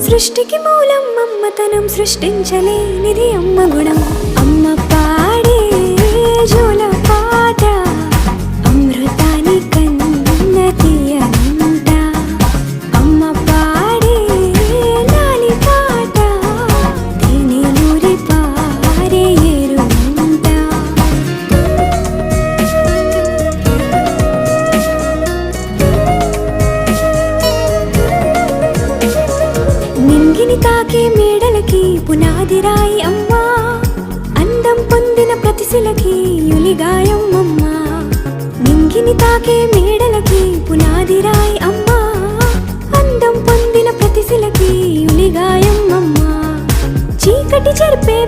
సృష్టికి మూలం మమ్మతనం సృష్టించలేనిది అమ్మ గుణం. అమ్మ పాడే జోల పాట అమృతాని కన్న తీయనంట. అమ్మ పాడే లాలి పాట తేనెలూరి పారే ఏరుమంట. నింగిని తాకే మేడలకి పునాది రాయి అమ్మా, అందం పొందిన ప్రతిశిలకి యులిగాయం అమ్మా. నింగిని తాకే మేడలకి పునాది రాయి అమ్మా, అందం పొందిన ప్రతిశిలకి యులిగాయం అమ్మా. చీకటి చెరిపే